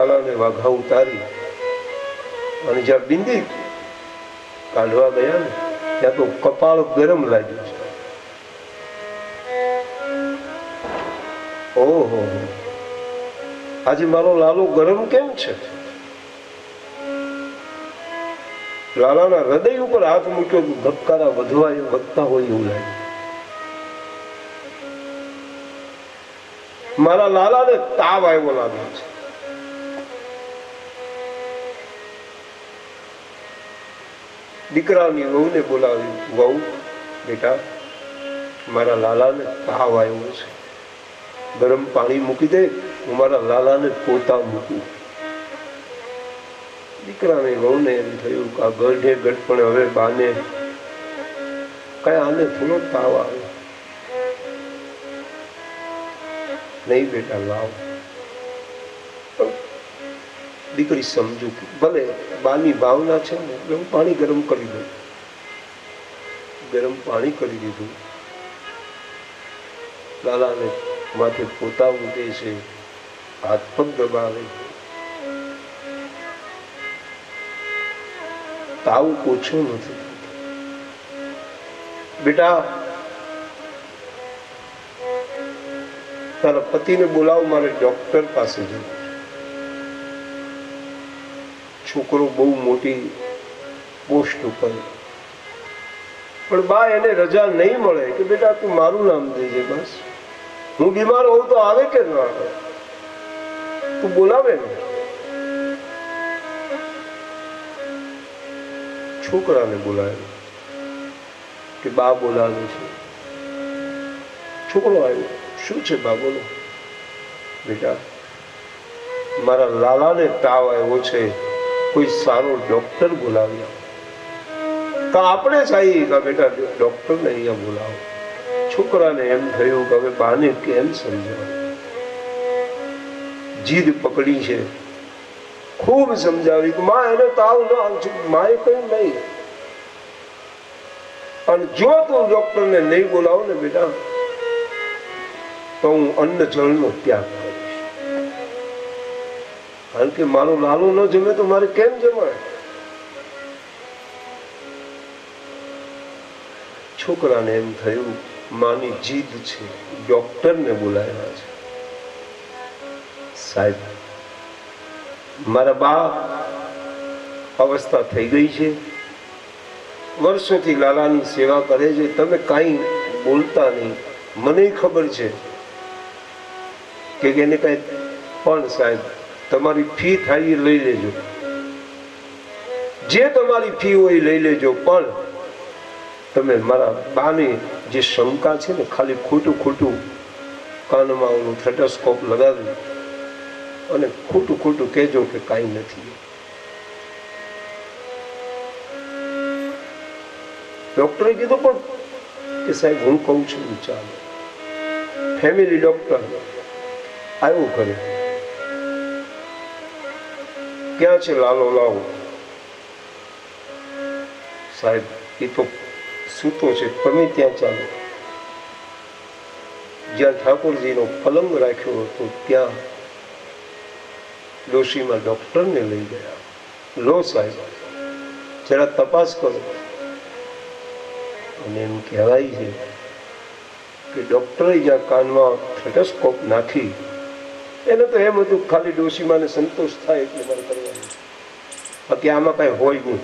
લાલાને વાઘા ઉતારી અને જ્યાં બિંદી કાઢવા ગયા ને ત્યાં તો કપાળ ગરમ લાગ્યું છે. ઓહો, આજે મારો લાલો ગરમ કેમ છે? લાલાના હૃદય ઉપર હાથ મૂક્યો, ધબકારા વધતા હોય એવું લાગ્યું. મારા લાલાને તાવ આવ્યો લાગે છે. દીકરાની વહુને બોલાવ્યું, વહુ બેટા, મારા લાલાને તાવ આવ્યો છે, ગરમ પાણી મૂકી દે, હું મારા લાલાને પોતા મૂકું. દીકરાની વહુને એમ થયું કે આ ગઢે ગઢ પણ હવે બાને કઈ આને થોડો તાવ આવે. નહીં બેટા લાવ. દીકરી સમજુ, ભલે બાની ભાવના છે ને એટલે હું પાણી ગરમ કરી દઉં. ગરમ પાણી કરી દીધું. લાલાને માથે પોતા મૂકે છે, હાથ પગ દબાવે. તાવ ઓછો નથી. બેટા, તારા પતિને બોલાવો, મારે ડોક્ટર પાસે જવું. છોકરો બહુ મોટી પોસ્ટ ઉપર, પણ બા એને રજા નહીં મળે કે બેટા તું મારું નામ દેજે, બસ હું બીમાર હોઉં તો આવે કે ના આવે, તું બોલાવે ને. છોકરાને બોલાવે કે બા બોલાવે છે. છોકરો આવ્યો, શું છે બા બોલો. બેટા, મારા લાલાને તાવ આવ્યો છે, કોઈ સારો ડોક્ટર બોલાવ્યા. તો આપણે ચાહીએ કે બેટા ડોક્ટરને અહીંયા બોલાવો. છોકરાને એમ થયું કે હવે બાને કેમ સમજાવે. જીદ પકડી છે, ખૂબ સમજાવી કે માં એને તાવ ન આવશે. માએ કહ્યું નહીં, અને જો તું ડોક્ટરને નહીં બોલાવો ને બેટા તો હું અન્ન જળનો ત્યાગ કરીશ. કારણ કે મારો લાલો ન જમે તો મારે કેમ જમાય. છોકરાને એમ થયું માની જીદ છે, ડોક્ટરને બોલાવ્યા છે. સાહેબ, મારા બા અવસ્થા થઈ ગઈ છે, વર્ષોથી લાલાની સેવા કરે છે, તમે કાંઈ બોલતા નહીં. મને ખબર છે કે એને કઈ, પણ સાહેબ તમારી ફી થાય એ લઈ લેજો, જે તમારી ફી હોય એ લઈ લેજો, પણ તમે મારા બાની જે શંકા છે ને, ખાલી ખોટું ખોટું કાનમાં ઓલું થેટોસ્કોપ લગાવી અને ખોટું ખોટું કહેજો કે કાંઈ નથી. ડોક્ટરે કીધું પણ કે સાહેબ હું કહું છું ચાલો. ફેમિલી ડોક્ટર આવ્યું કરે, ક્યાં છે લાલો, લાવો. સાહેબ એ તો સૂતો છે, તમે ત્યાં ચાલો. જ્યાં ઠાકોરજીનો પલંગ રાખ્યો હતો ત્યાં ડોશીમાં ડોક્ટરને લઈ ગયા. લો સાહેબ જરા તપાસ કરો. અને એમ કહેવાય છે કે ડોક્ટરે જ્યાં કાનમાં થેટોસ્કોપ નાખી, એને તો એમ હતું ખાલી ડોશીમાને સંતોષ થાય એટલે મારે કરવાનું, બાકી આમાં કઈ હોય નહીં.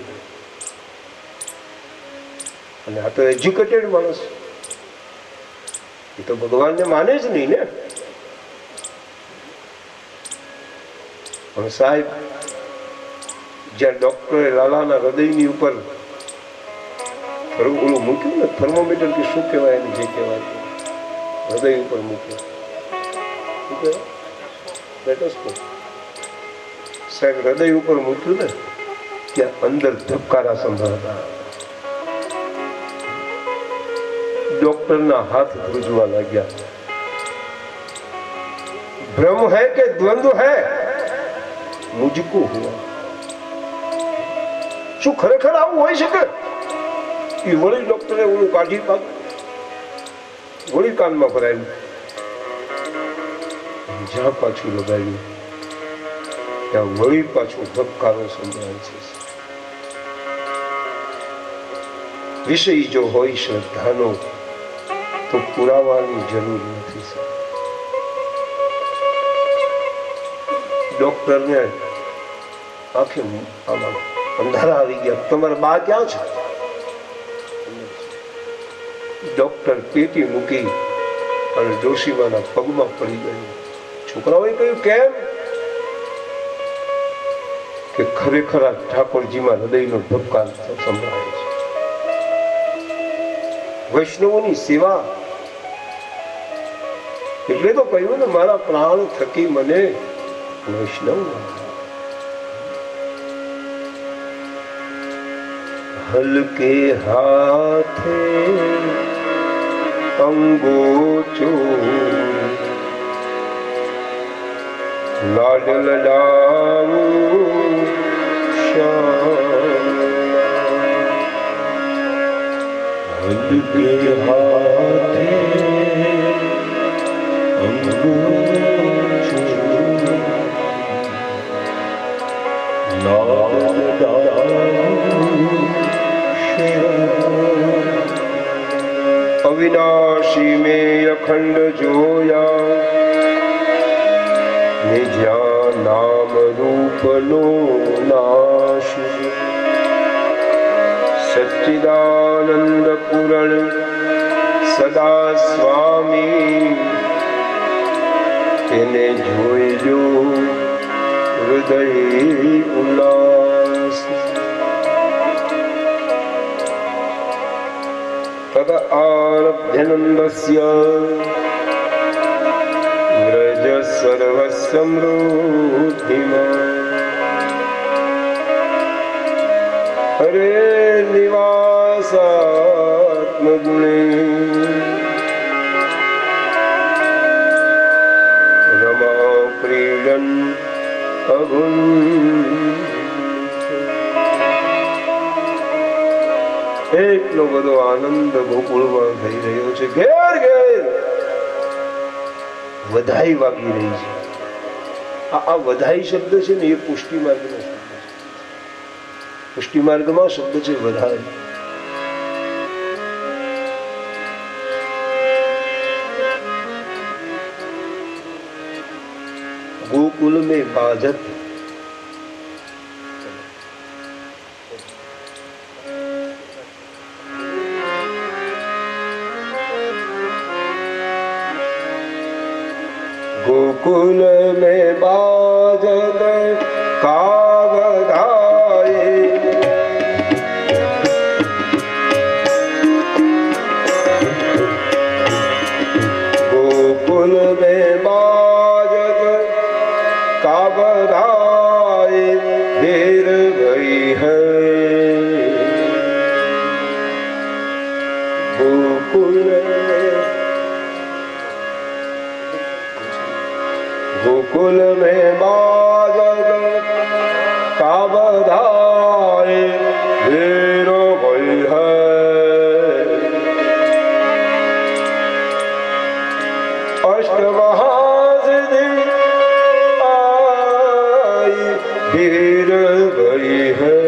અને આ તો એજ્યુકેટેડ માણસ, એ તો ભગવાનને માને જ નહીં ને. પણ સાહેબ જ્યાં ડોક્ટરે લાલાના હૃદયની ઉપર ઓલું મૂક્યું ને, થર્મોમીટર કે શું કહેવાય એને, જે કહેવાય હૃદય ઉપર મૂક્યું, શું કહેવાય, સ્ટેટોસ્કોપ. સાહેબ હૃદય ઉપર મૂક્યું ને ત્યાં અંદર ધબકારા સંભળાતા. ડોક્ટરના હાથ ધ્રુજવા લાગ્યા. ભ્રમ હૈ કે દ્વંદ્વ હૈ, મુજકો હુઆ. શું ખરેખર આવું હોય શકે? એ વળી ડોક્ટરે ઓલું કાઢી વળી કાનમાં ભરાયું, જ્યાં પાછું લગાવ્યું. ત્યાં વળી પાછો ધબકારો સંભળાય છે. વિષય જો હોય શ્રદ્ધાનો તો પુરાવાની જરૂર નથી. ડોક્ટરને આંખે આમાં અંધારા આવી ગયા, તમારા બા ક્યાં છે? ડોક્ટર પેટી મૂકી અને ડોશીમાના પગમાં પડી ગયું. છોકરાઓએ કહ્યું કેમ? કે ખરેખર આ ઠાકોરજીમાં હૃદયનો ધબકાર સંભળાય છે. વૈષ્ણવોની સેવા એટલે તો કહ્યું ને, મારા પ્રાણ થકી મને વૈષ્ણવ. હલકે હાથે અંગોચો લાડ લડાવું હલકે હાથે અંગોચો લાડ લડાવું અવિનાશી મેં અખંડ જોયા ને જ્યાં નામ રૂપનો નાશ. સચ્ચિદાનંદ પૂરણ સદા સ્વામી તેને જોઈજો હૃદય ઉલ્લાસ. તદ આરભ્યનંદસ્ય વ્રજ સર્વ સમૃદ્ધિમાં હરે નિવાસાત્મગુણે રમા ક્રીડન અગુણ. એટલો બધો આનંદ ગોકુળમાં થઈ રહ્યો છે. ઘેર ઘેર વધાઈ વાગી રહી છે. આ વધાઈ શબ્દ છે ને, એ પુષ્ટિ માર્ગનો શબ્દ છે. પુષ્ટિ માર્ગમાં શબ્દ છે વધાઈ. गोकुल में बाजत गोकुल में बाजत का बधाए गोकुल में बाजत का बधाए देर गई है गोकुल गोकुल में बाजत का बधाए देर गई है अष्टमहासिद्धि गिर गई है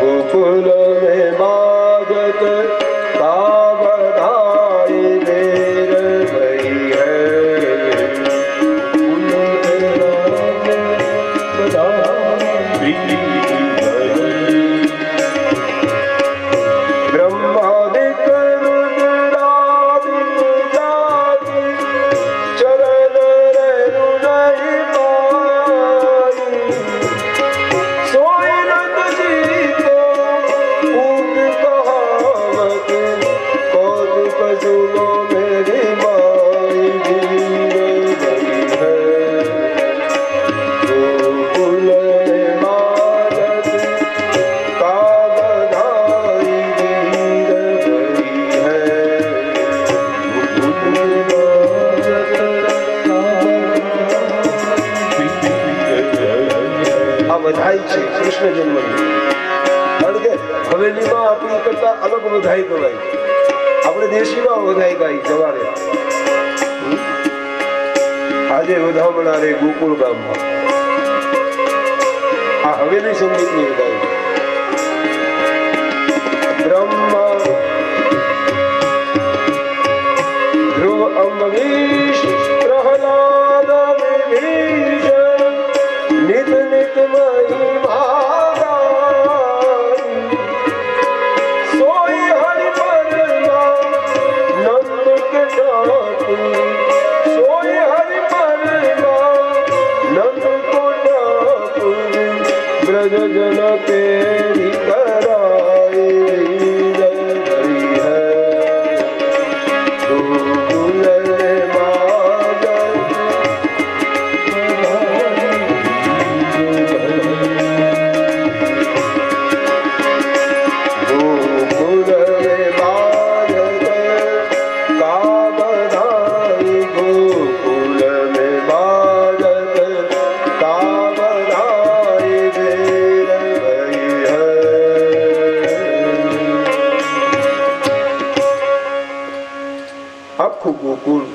गोकुल में बाजत का बधाई देर गई है ब्रह्मादिक रुद्रादिक जाति चरण વધાઈ છે કૃષ્ણ જન્મની. કારણ કે હવેલીમાં આપણી કરતા અલગ વધાઈ ગવાય. આપણે દેશીમાં વધાઈ ગાઈ સવારે આજે વધામણા રે ગોકુળ ગામમાં આ હવેલી સંગીતની વધારી બ્રહ્મા ધ્રુવ અમરીશ પ્રહલાદ વિભીષણ નિત નિત મહિમા સોઈ હરિ પरमा નંદ કે ઠાકુર સોઈ હરિ પरमा નંદ કો ઠાકુર બ્રજ જન તેરી ગોકુળ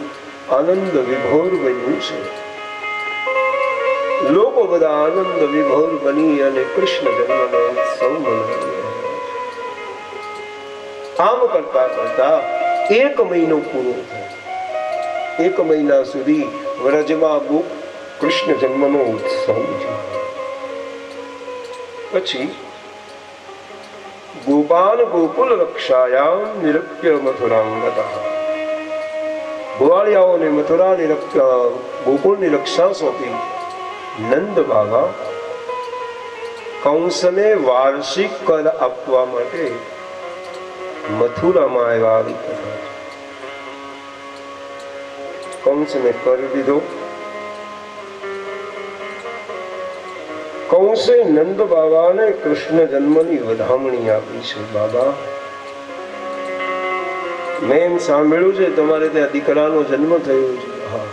આનંદ વિભોર બન્યું છે. લોકો બધા આનંદ વિભોર બની અને કૃષ્ણ જન્મનો ઉત્સવ મનાવી રહ્યા છે. આમ કરતા કરતા 1 મહિનો પૂરો થયો. 1 મહિના સુધી વ્રજમાં કૃષ્ણ જન્મનો ઉત્સવ ઉજવાયો. પછી ગોપાલ ગોકુલ રક્ષાયામ નિરપ્ય મથુરાંગતઃ ગોવાળિયાઓને મથુરાની ગોકુળની રક્ષા સોંપી નંદ બાબા કંસને વાર્ષિક કર આપવા માટે મથુરામાં આવ્યા. આવી કથા છે. કંસને કર દીધો. કંસે નંદ બાબાને કૃષ્ણ જન્મની વધામણી આપી છે. બાબા, મેં એમ સાંભળ્યું છે તમારે ત્યાં દીકરાનો જન્મ થયો છે. હા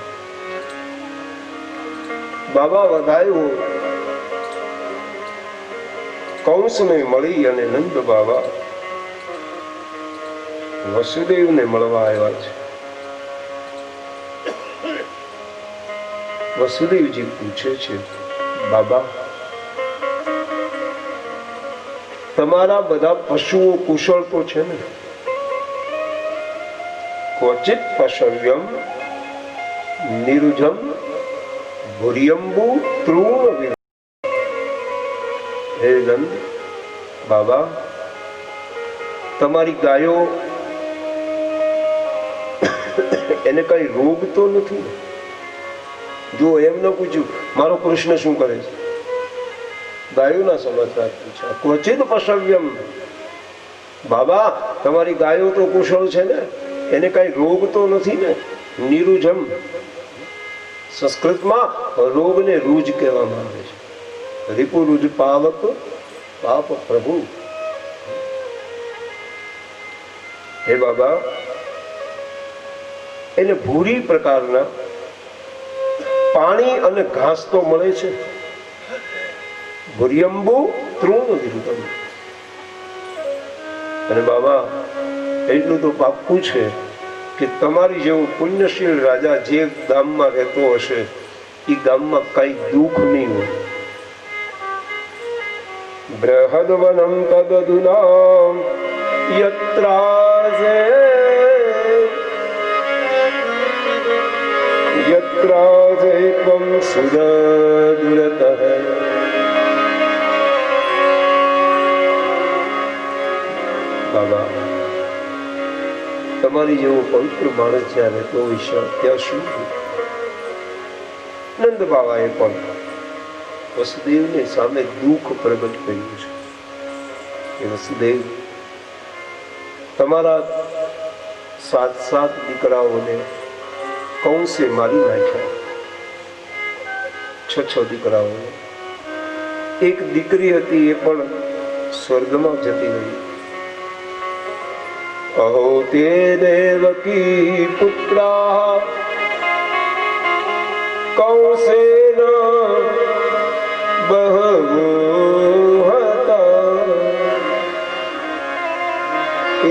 બાબા, વધાયું. કંસને મળી અને નંદ બાબા વસુદેવને મળવા આવ્યા છે. વસુદેવજી પૂછે છે, બાબા, તમારા બધા પશુઓ કુશળ તો છે ને? ક્વચિત પશવ્યમ નિરુજમ ભુર્યંબુ તૃણ. હે નંદ બાબા, તમારી ગાયો એને કઈ રોગ તો નથી? જો એમ ન પૂછ્યું મારો કૃષ્ણ શું કરે છે, ગાયોના સમાચાર પૂછ્યા. ક્વચિત પશવ્યમ, બાબા તમારી ગાયો તો કુશળ છે ને, એને કઈ રોગ તો નથી ને? નિરુજમ, સંસ્કૃતમાં રોગને રૂજ કહેવામાં આવે છે. રિપુરુજ પાવક પાપ પ્રભુ. હે બાબા, એને ભૂરી પ્રકારના પાણી અને ઘાસ તો મળે છે. ભુર્યંબુ તૃણ વિરુદ્ધમ. અને બાબા એટલું તો પાક્કું છે કે તમારી જેવું પુણ્યશીલ રાજા જે ગામમાં રહેતો હશે એ ગામમાં કઈ દુઃખ નહીં હોય. બૃહદવનમ તદધુના યત્રાજે ત્વં સુદુરતઃ. બાબા, તમારી જેવો પવિત્ર માણસ જ્યાં રહેતો હોય ત્યાં શું? નંદ બાબાએ પણ વસુદેવને સામે દુઃખ પ્રગટ કર્યું છે કે વસુદેવ, તમારા 7 દીકરાઓને કંસે મારી નાખ્યા. 6 દીકરાઓને. એક દીકરી હતી એ પણ સ્વર્ગમાં જતી રહી. અહો તે દેવકી પુત્રા કંસેન બહવો હતા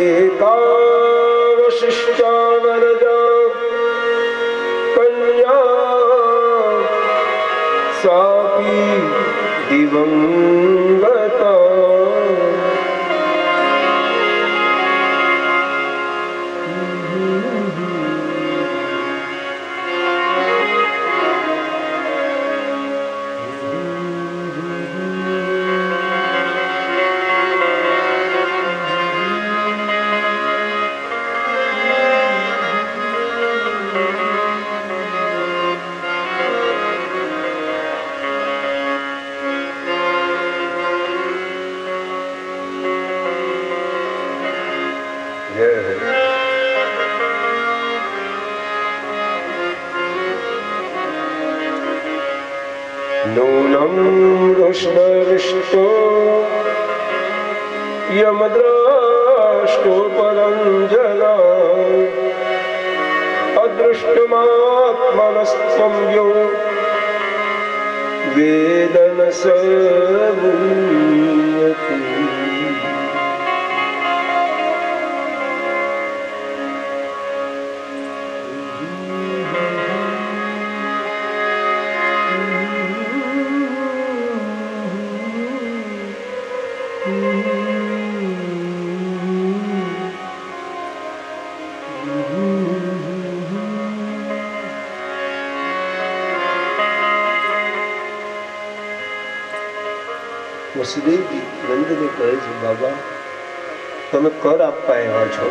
એકા વશિષ્ઠા વરદા કન્યા सापी दिवंगता नूनं रुष्णरिष्टो यमद्राष्टो परं जना अदृष्टमात्मनस्त्वं यो वेद न सर्वोन्नति। વસુદેવજી નંદને કહે છે, બાબા તમે કર આપવા આવ્યા છો?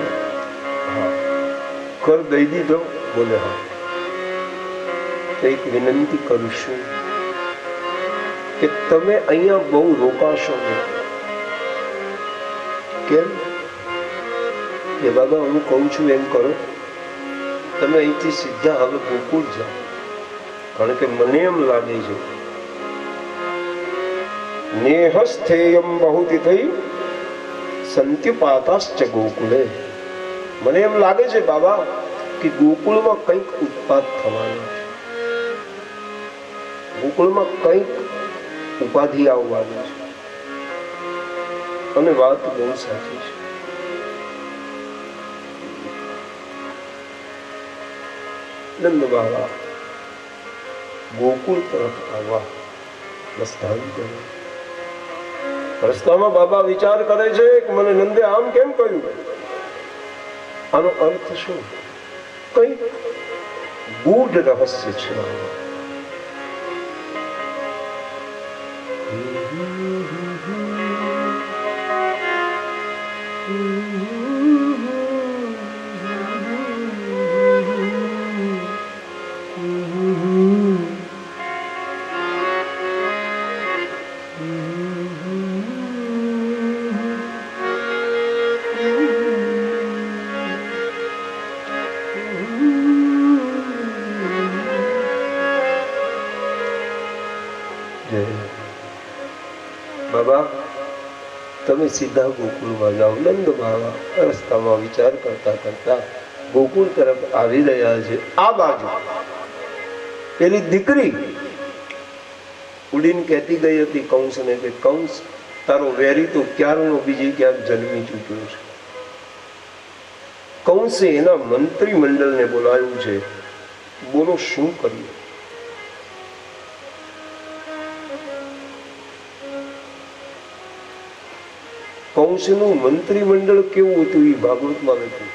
હા. કર દઈ દીધો? બોલે હા. એક વિનંતી કરું છું કે તમે અહીંયા બહુ રોકાશો નહીં. કેમ? કે બાબા હું કહું છું એમ કરો, તમે અહીંથી સીધા હવે ગોકુળ જાઓ, કારણ કે મને એમ લાગે છે નેહસ્થેયમ બહુતિ થઈ સંત્યુપાતાશ્ચ ગોકુળે. મને એમ લાગે છે બાબા કે ગોકુળમાં કંઈક ઉત્પાદ થવાનો છે, ગોકુળમાં કંઈક ઉપાધિ આવવાની છે. અને વાત બહુ સાચી છે. નંદ બાબા ગોકુળ તરફ આવવા પ્રસ્થાન કર્યું. રસ્તામાં બાબા વિચાર કરે છે કે મને નંદે આમ કેમ કહ્યું, આનો અર્થ શું? કઈ ગૂઢ રહસ્ય છે. બાબા તમે સીધા ગોકુળમાં જાઓ. નંદ બાબા રસ્તામાં વિચાર કરતા કરતા ગોકુળ તરફ આવી રહ્યા છે. આ બાજુ પેલી દીકરી ઉડીને કહેતી ગઈ હતી કંસને કે કંસ તારો વેરી તો ક્યારનો બીજી ક્યાંક જન્મી ચૂક્યો છે. કંસે એના મંત્રી મંડળને બોલાવ્યું છે, બોલો શું કરીએ? કંસનું મંત્રી મંડળ કેવું હતું એ ભાગવતમાં લખ્યું.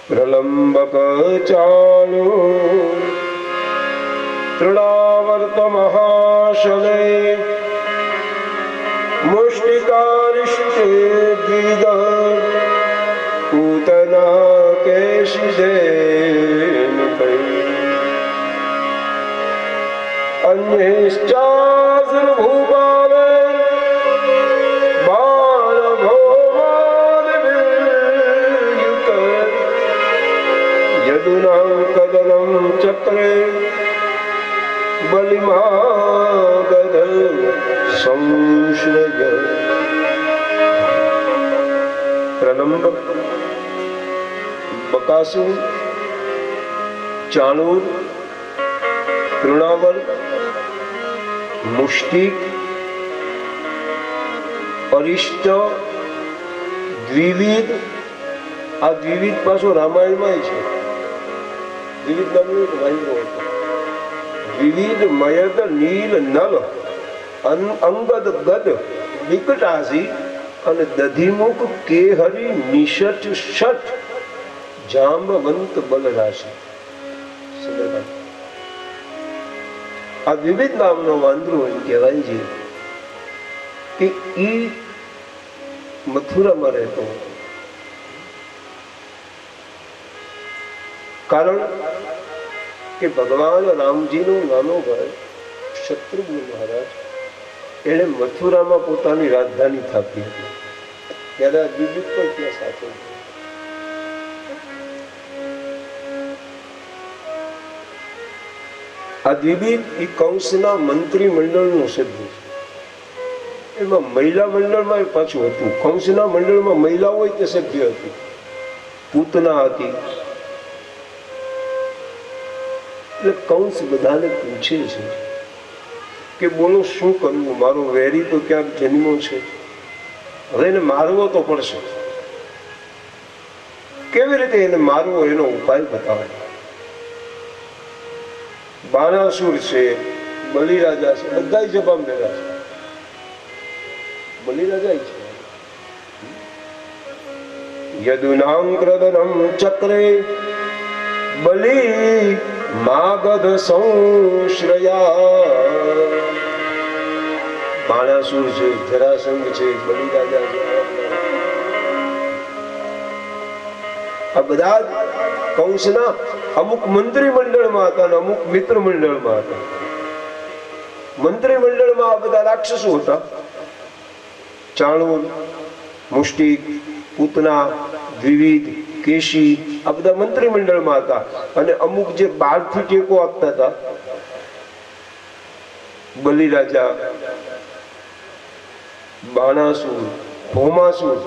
પ્રલંબક ચાલો તૃણાવર્ત મહાશલે મુષ્ટિકારિષ્ટે દ્વિદ પૂતના કેશિદે અન્યશ્ચાસન ભૂપાલ કદલમ ચક્રે બલિમાગદ સંશ્રય. પ્રલંબ, બકાસુર, ચાણૂર, તૃણાવર, મુષ્ટિક, અરિષ્ટ, દ્વિવિધ. આ દ્વિવિધ પાછો રામાયણમાં છે. દ્વિવિધ નામનો એક વાયરો હતો. વિવિધ મયદ નીલ નલ અંગદ ગદ વિકટાસી અને દધિમુખ કેહરી નિષઠ શઠ જાંબવંત બલરાશી. આ વિવિધ નામનો વાંદરો એમ કહેવાય છે કે ઈ મથુરામાં રહેતો. કારણ કે ભગવાન રામજીનો નાનો ભાઈ શત્રુઘ્ન મહારાજ એને મથુરામાં પોતાની રાજધાની સ્થાપી હતી. ત્યારે આ વિવિધ પણ ત્યાં સાથે. આ દ્વિવિધ એ કંસના મંત્રી મંડળનું સભ્ય છે. એમાં મહિલા મંડળમાં પાછું હતું. કંસના મંડળમાં મહિલા હોય તે સભ્ય હતી. પૂતના હતી. એટલે કંસ બધાને પૂછે છે કે બોલો શું કરવું, મારો વેરી તો ક્યાંક જન્મો છે, હવે એને મારવો તો પડશે. કેવી રીતે એને મારવો એનો ઉપાય બતાવે. બાણાસુર છે, બલિરાજા છે, બધા જવાબ દેતા છે. બલિરાજા છે યદુનામ ક્રદનમ ચક્રે બલી માગધ સંશ્રયા. બાણાસુર છે, જરાસંઘ છે, બલિરાજા છે. આ બધા કંસના અમુક મંત્રી મંડળમાં હતા અને અમુક મિત્ર મંડળમાં હતા. મંત્રી મંડળમાં આ બધા રાક્ષસો હતા. ચાણૂર, મુષ્ટિક, પૂતના, દ્વિવિધ, કેશી આ બધા મંત્રી મંડળમાં હતા. અને અમુક જે બહારથી ટેકો આપતા હતા, બલિરાજા, બાણાસુર, ભૌમાસુર.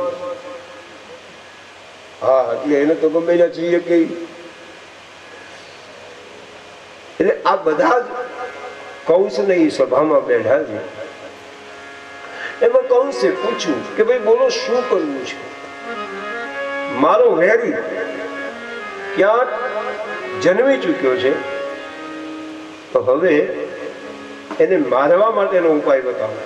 હા, એટલે એને તો ગમે ના છીએ કે એટલે આ બધા જ કંસને એ સભામાં બેઠા છે. એમાં કંસે પૂછ્યું કે ભાઈ બોલો શું કરવું છે, મારો વેરી ક્યાંક જન્મી ચૂક્યો છે, તો હવે એને મારવા માટેનો ઉપાય બતાવો.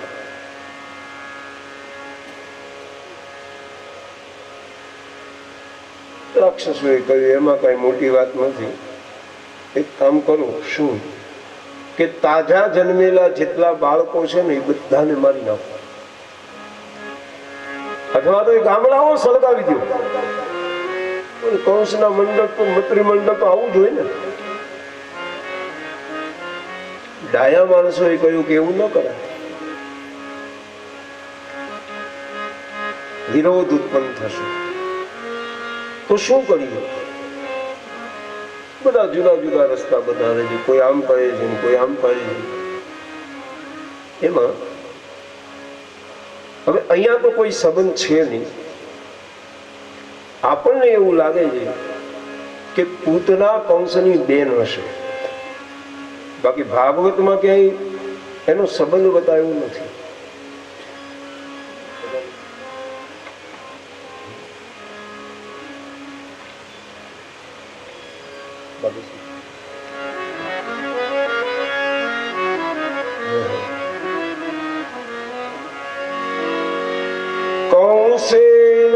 રાક્ષસોએ કહ્યું એમાં કઈ મોટી વાત નથી. એક કામ કરો, શું કે તાજા જન્મેલા જેટલા બાળકો છે ને એ બધાને મારી નાખો, અથવા તો એ ગામડાઓ સળગાવી દો. કંસના મંડળ તો મંત્રી મંડળ તો આવું જ હોય ને. ડાયા માણસોએ કહ્યું કે એવું ન કરાય, વિરોધ ઉત્પન્ન થશે. તો શું કરીએ? બધા જુદા જુદા રસ્તા બતાવે છે. કોઈ આમ કરે છે, કોઈ આમ કરે છે. એમાં હવે અહીંયા તો કોઈ સંબંધ છે નહીં. આપણને એવું લાગે છે કે પૂતના કંસની બેન હશે, બાકી ભાગવતમાં ક્યાંય એનો સંબંધ બતાવ્યો નથી. કંસેન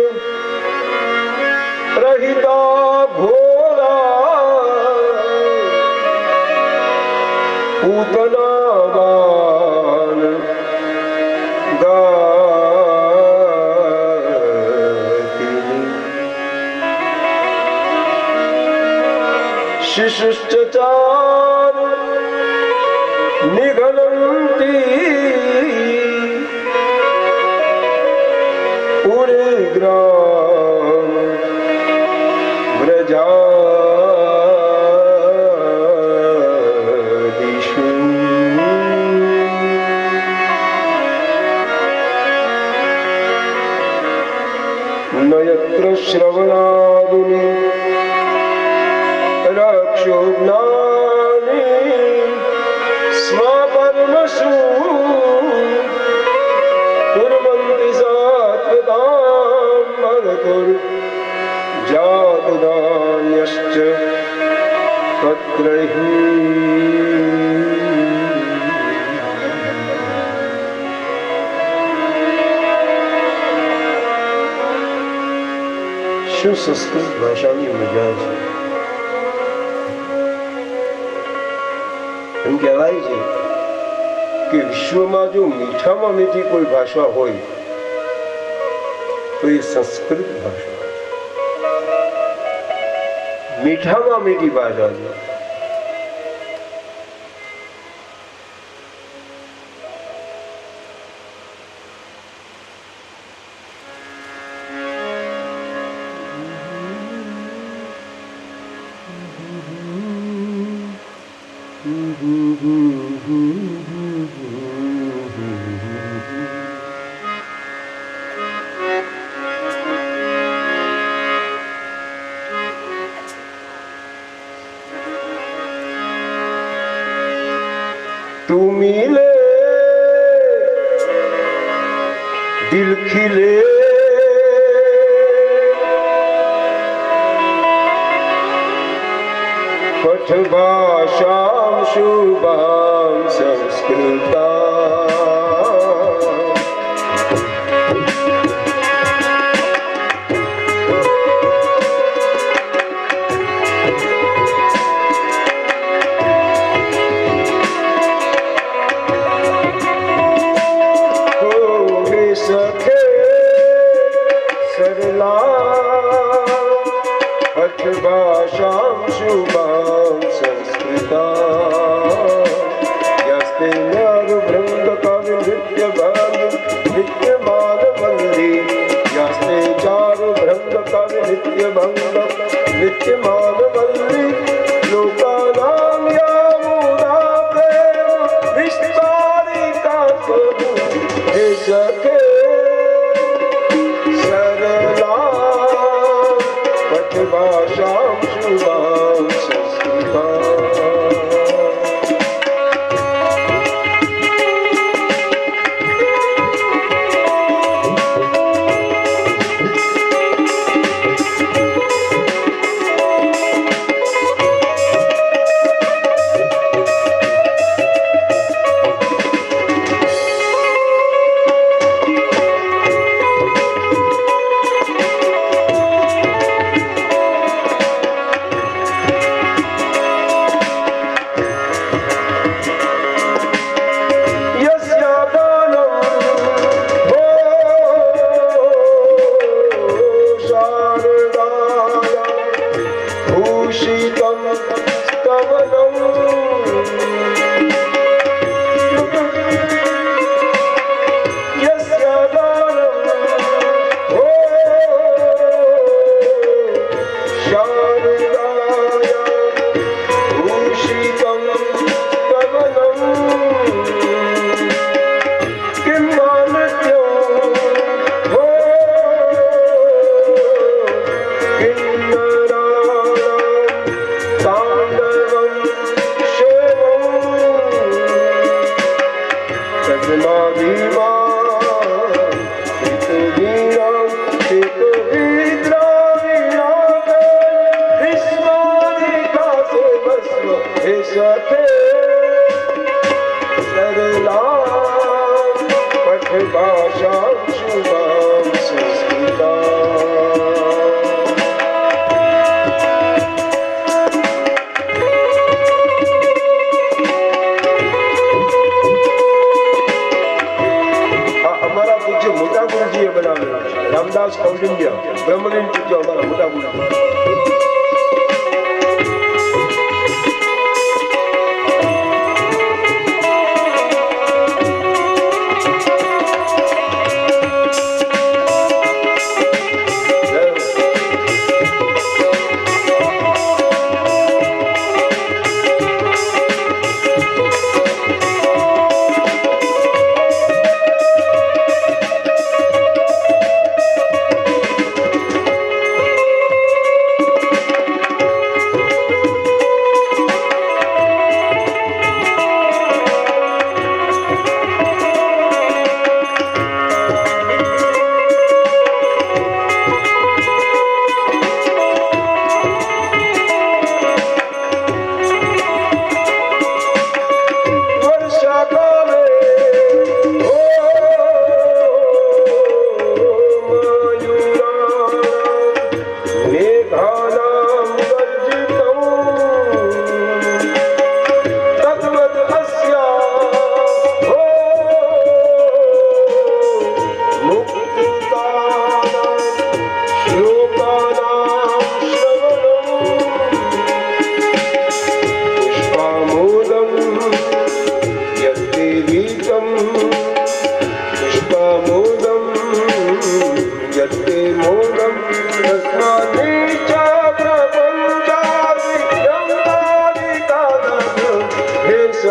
રહિતા ઘોરા પૂતનાવાન ગાતિની શિશુશ્ચાર નિઘનંતી પુરગ્રામ વ્રજાદિષુ. નયત્ર શ્રવણાદિની રક્ષો જ્ઞાની સ્વપર્મસુ કુર્વન્તિ સાત્વતામ ભરતુર જાતદાન્યશ્ચ તત્ર હિ. શું સંસ્કૃત ભાષાની મજા છે. એમ કહેવાય છે કે વિશ્વમાં જો મીઠામાં મીઠી કોઈ ભાષા હોય તો એ સંસ્કૃત ભાષા છે. મીઠામાં મીઠી ભાષા છે. तू मिले दिल खिले पठ भाषां शुभां संस्कृता भाषां शुभां संस्कृता यस्ते नरभृंग कवि नृत्य गान नित्यमान वंदे यस्ते चारु भृंग कवि नित्य भंग नित्यमान वंदे लोकानां यामुदा प्रेम विस्तारिका प्रभु हे सखे सरला भाषां शुभां संस्कृता रामदास कौंडिन्य ब्रह्मलीन पूज्य हमारा मोटा गुरु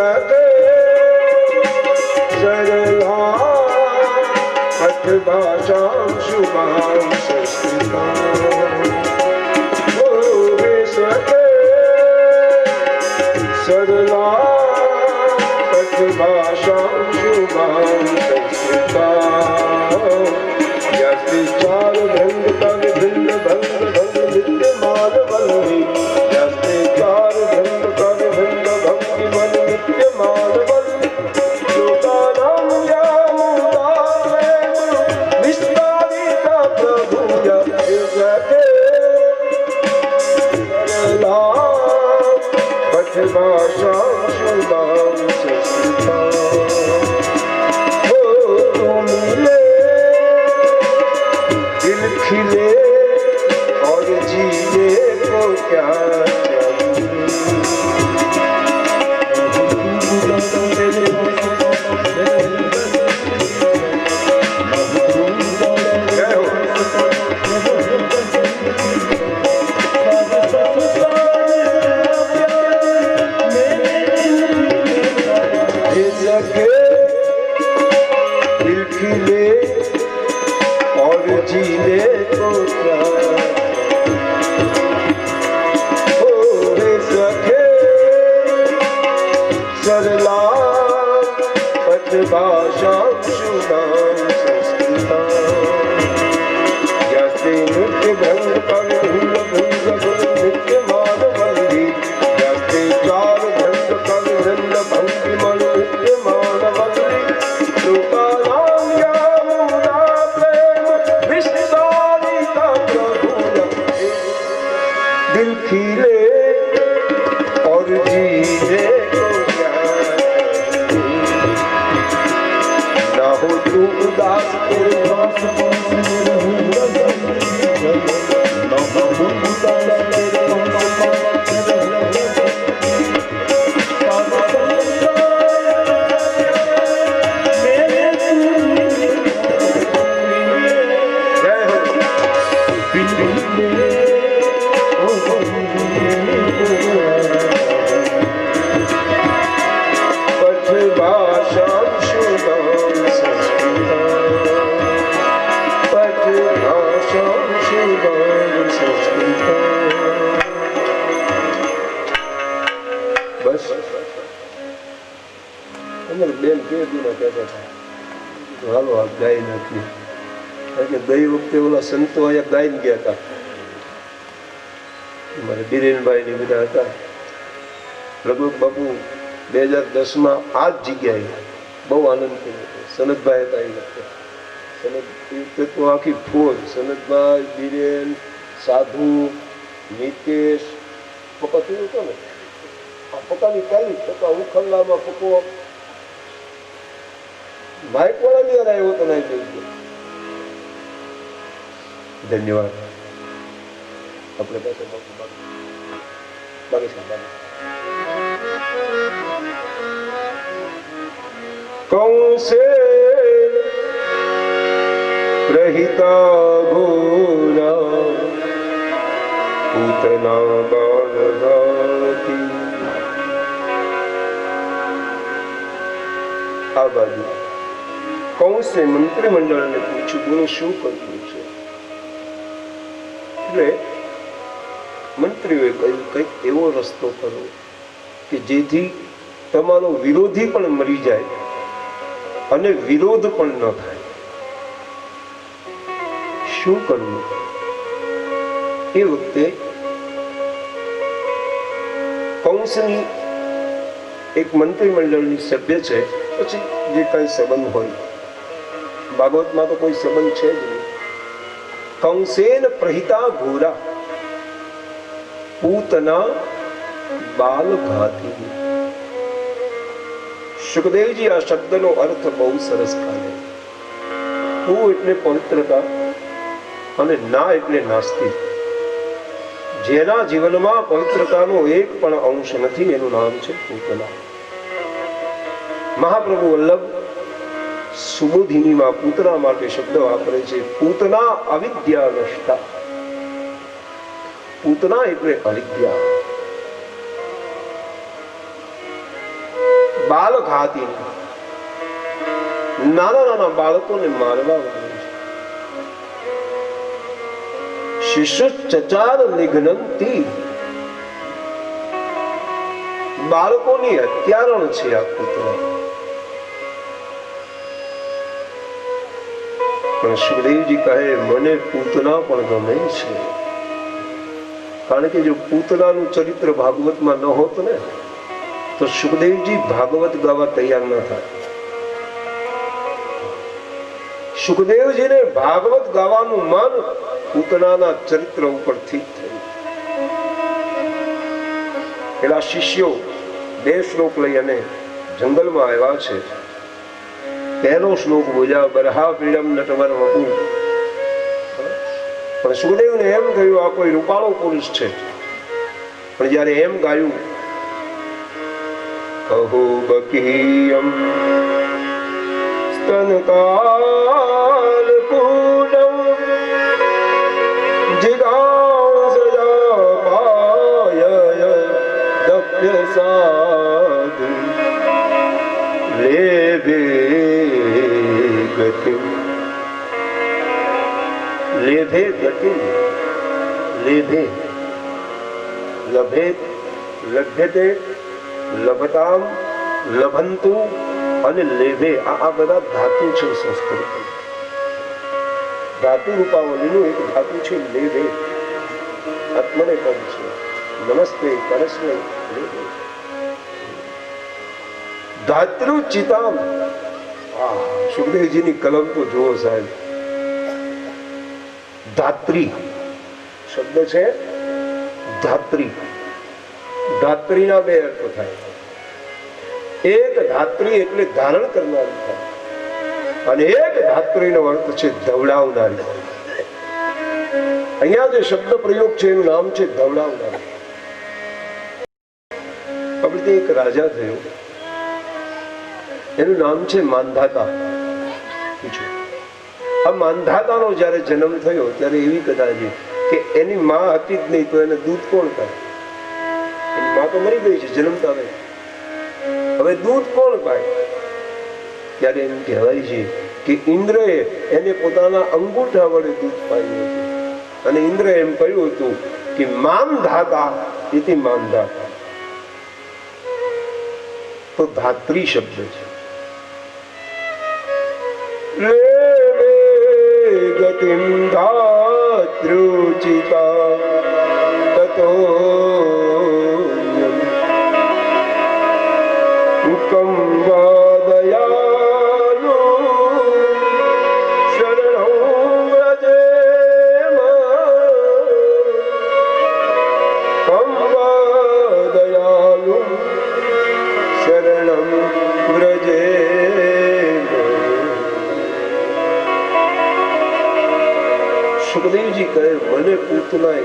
सके सरला पथ भाषा शुभां संस्कृता सके सरला पथ भाषा शुभां संस्कृता यस्ति चार भंग तग भिन्न भंग भंग नित्य मान वल्ली यस्ति चार भंग तग भिन्न भंग मन नित्य मान वल्ली लोकानां यामुदावे विस्तारिता प्रभुया सके सरला पथ भाषा शुभां संस्कृता खिले और जीने को क्या दिल खिले और जीने को क्या हो सके सरला पथ भाषा शुभां संस्कृता यस्ते नृत्य भंग पग भूल भूल नित्य मान वल्ली यस्ते चार भंग पग भूल भंग मन नित्य मान वल्ली लोकानां दिल खिले और जीने को क्या ना हो तू उदास तेरे पास बस બેન કેદીના કહેતા હતા હાલો આ ગાઈ નાખી એટલે ગઈ વખતે ઓલા સંતો અહીંયા ગાઈને ગયા હતા મારે બિરેનભાઈ ને બધા હતા લગભગ બાપુ 2010 આ જ જગ્યાએ બહુ આનંદ કર્યો સનતભાઈ હતા એ વખતે સનત તો આખી ફોજ સનતભાઈ બિરેન સાધુ નિતેશ પપ્પા થયું હતો ને પપ્પાની 40 ઉખલ્લામાં પપ્પો માઇક વાળા ની આવ્યો તો નહીં કહી ધન્યવાદ આપણે પાસે બાકી કૌંસે રહિતા ઘોરા પૂતના બાળગાતી આ બાજુ કૌંસે મંત્રીમંડળને પૂછ્યું બોલો શું કરવું છે એટલે મંત્રીઓએ કહ્યું કંઈક એવો રસ્તો કરો કે જેથી તમારો વિરોધી પણ મરી જાય અને વિરોધ પણ ન થાય શું કરવું એ વખતે કૌંસની એક મંત્રીમંડળની સભ્ય છે પછી જે કઈ સંબંધ હોય ભાગવતમાં તો કોઈ સંબંધ છે જ નહીં કંસેન પ્રહિતા ઘોરા પૂતના બાલ ઘાતી સુખદેવજી આ શબ્દનો અર્થ બહુ સરસ કાઢે પૂ એટલે પવિત્રતા અને ના એટલે નાસ્તિ જેના જીવનમાં પવિત્રતાનો એક પણ અંશ નથી એનું નામ છે પૂતના મહાપ્રભુ વલ્લભ સુબોધિનીમાં પૂતના માટે શબ્દ વાપરે છે પૂતના અવિદ્યા નષ્ટા પૂતના એટલે અવિદ્યા બાલક હાથી નાના નાના બાળકોને મારવા વાળો છે. શિશુ ચચાર નિઘ્નંતી, બાળકોની હત્યારણ છે આ પૂતના. પણ સુખદેવજી કહે મને પૂતના પણ ગમે છે, કારણ કે જો પૂતનાનું ચરિત્ર ભાગવતમાં ન હોત ને તો સુખદેવજી ભાગવત ગાવા તૈયાર ન થાય. સુખદેવજીને ભાગવત ગાવાનું મન પૂતનાના ચરિત્ર ઉપરથી થયું. પેલા શિષ્યો 2 શ્લોક લઈ અને જંગલમાં આવ્યા છે. પહેલો શ્લોક બોલ્યા બરહા પીડમ નટવર વપુ. પણ સુખદેવને એમ કહ્યું આ કોઈ રૂપાળો પુરુષ છે. પણ જયારે એમ ગાયું કહો બકીયમ સ્તનકાલ પૂનમ જિગાંસયા પાય દભ્ય સાધુ લેભે ગતિ. લેભે ગતિ, લેભે લભેત લભ્યતે લભતામ લભંતુ અને લેભે આ બધા ધાતુ છે. સંસ્કૃત ધાતુ રૂપાવલીનું એક ધાતુ છે લેભે. આત્મને પદ છે નમસ્તે પરસ્મૈ લેભે. ધાતૃચિતામ. સુખદેવજીની કલમ તો જુઓ સાહેબ. ધાત્રી શબ્દ છે ધાત્રી. ધાત્રીના 2 અર્થ થાય. એક ધાત્રી એટલે ધારણ કરનારી થાય, અને એક ધાત્રીનો અર્થ છે ધવડાવનારી. અહીંયા જે શબ્દ પ્રયોગ છે એનું નામ છે ધવડાવનારી. આપણે એક રાજા થયો, એનું નામ છે માંધાતા. આ માંધાતાનો જયારે જન્મ થયો ત્યારે એવી કથા છે કે એની માં હતી જ નહીં તો એને દૂધ કોણ પાય? એની માં તો મરી ગઈ છે જન્મતા નહીં. હવે દૂધ કોણ પાય? ત્યારે એમ કહેવાય છે કે ઇન્દ્રએ એને પોતાના અંગૂઠા વડે દૂધ પાયું હતું. અને ઇન્દ્ર એમ કહ્યું હતું કે માંધાતા ઇતિ માંધાતા. તો ધાત્રી શબ્દ છે. ગતિમ ધાતૃચિતા તતો મુકં વાદયાનો શરણં વ્રજેમ કં વાદયાનો શરણં વ્રજેમ. સુખદેવજી કહે મને પૂતના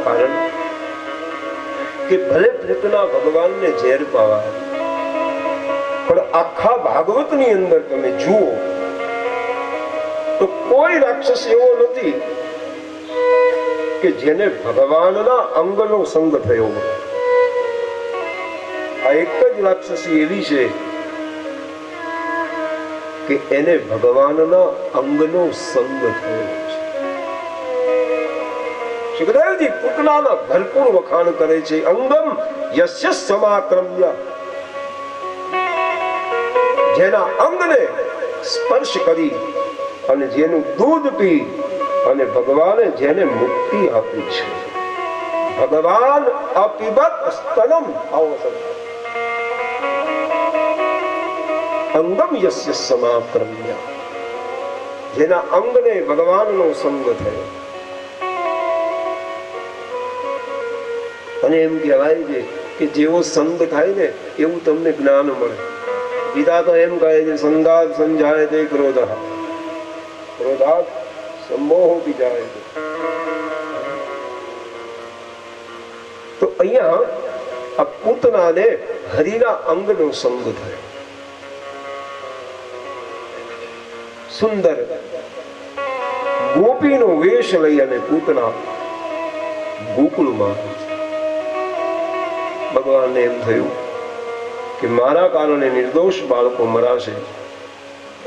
કારણ કે ભલે પૂતના ભગવાનને ઝેર પાવા, પણ આખા ભાગવત ની અંદર તમે જુઓ તો કોઈ રાક્ષસ એવો નથી કે જેને ભગવાનના અંગનો સંગ થયો. આ એક જ રાક્ષસી એવી છે કે એને ભગવાનના અંગનો સંગ થયો છે. સુખદેવજી પૂતનાના ભરપૂર વખાણ કરે છે. અંગમ યસ્ય સમાક્રમ્ય, જેના અંગને સ્પર્શ કરી અને જેનું દૂધ પી અને ભગવાને જેને મુક્તિ આપી છે. ભગવાન અપિબત સ્તનમ. આવો શબ્દ અંગમ યસ્ય સમાક્રમ્ય, જેના અંગને ભગવાનનો સંગ થયો. અને એમ કહેવાય છે કે જેવો સંગ થાય ને એવું તમને જ્ઞાન મળે. ગીતા તો એમ કહે છે સંગાત સંજાય તે ક્રોધ, ક્રોધાત સમોહ વિજાય. તો અહીંયા આ પૂતનાને હરિના અંગનો સંગ થયો. સુંદર ગોપીનો વેશ લઈ અને પૂતના ગોકુળમાં. ભગવાનને એમ થયું કે મારા કારણે નિર્દોષ બાળકો મરાશે,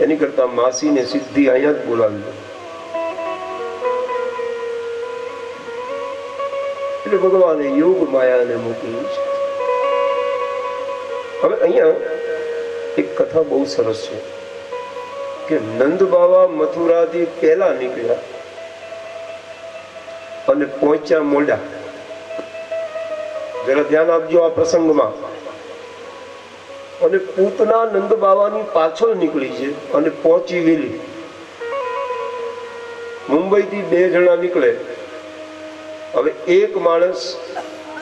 એની કરતા માસીને સીધી અહીંયા જ બોલાવી દો. એટલે ભગવાને યોગ માયાને મોકલી છે. હવે અહીંયા એક કથા બહુ સરસ છે કે નંદ બાવા મથુરાથી પહેલા નીકળ્યા અને પહોંચ્યા મોડા. જરા ધ્યાન આપજો આ પ્રસંગમાં. અને પૂતના નંદ બાવાની પાછળ નીકળી છે અને પહોંચી વેલી. મુંબઈથી 2 જણા નીકળે. હવે એક માણસ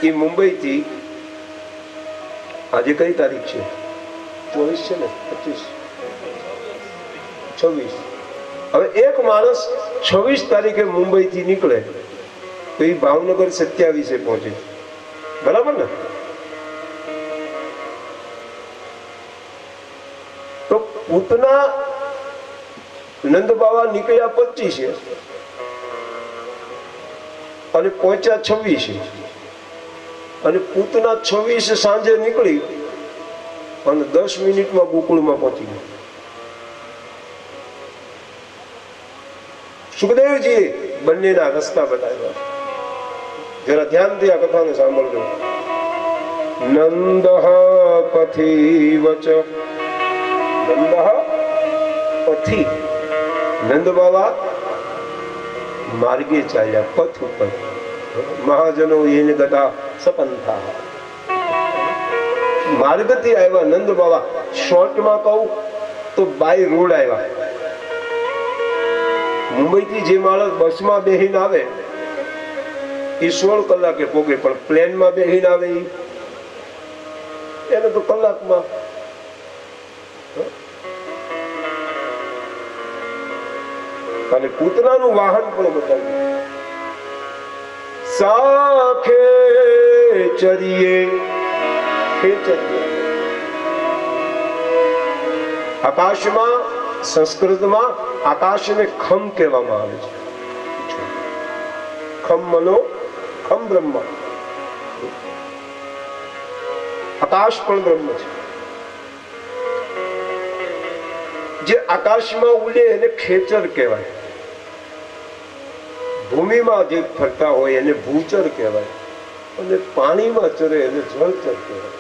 એ મુંબઈથી, આજે કઈ તારીખ છે? 24 છે ને? 25 26. હવે એક માણસ 26 તારીખે મુંબઈથી નીકળે તો એ ભાવનગર 27 પહોંચે. બરાબર ને? તો પૂતના નંદ બાવા નીકળ્યા 25 અને પહોંચ્યા 26. અને પૂતના 26 સાંજે નીકળી અને 10 મિનિટમાં ગોકુળમાં પહોંચી ગયો. સુખદેવજીએ બંનેના રસ્તા બતાવ્યા. જરા ધ્યાનથી આ કથાને સાંભળજો. નંદ પથી વચ, નંદ પથી, નંદ બાવા માર્ગે ચાલ્યા, પથ ઉપર. મહાજનો એને ગતા સપંથા, માર્ગથી આવ્યા નંદ બાવા. શોર્ટમાં કહું તો બાય રોડ આવ્યા. મુંબઈથી જે માણસ બસમાં બેહીને આવે એ 16 કલાકે પોગે, પણ પ્લેનમાં બેહીને આવે એને તો કલાકમાં. અને પૂતનાનું વાહન પણ બતાવ્યું. સાખે ચરીએ, આકાશમાં, સંસ્કૃતમાં આકાશને ખમ કહેવામાં આવે છે. ખમ મનો, ખમ બ્રહ્મ. આકાશ પણ બ્રહ્મ છે. જે આકાશમાં ઉડે એને ખેચર કહેવાય. ભૂમિમાં જે ફરતા હોય એને ભૂચર કહેવાય. અને પાણીમાં ચરે એને જળચર કહેવાય.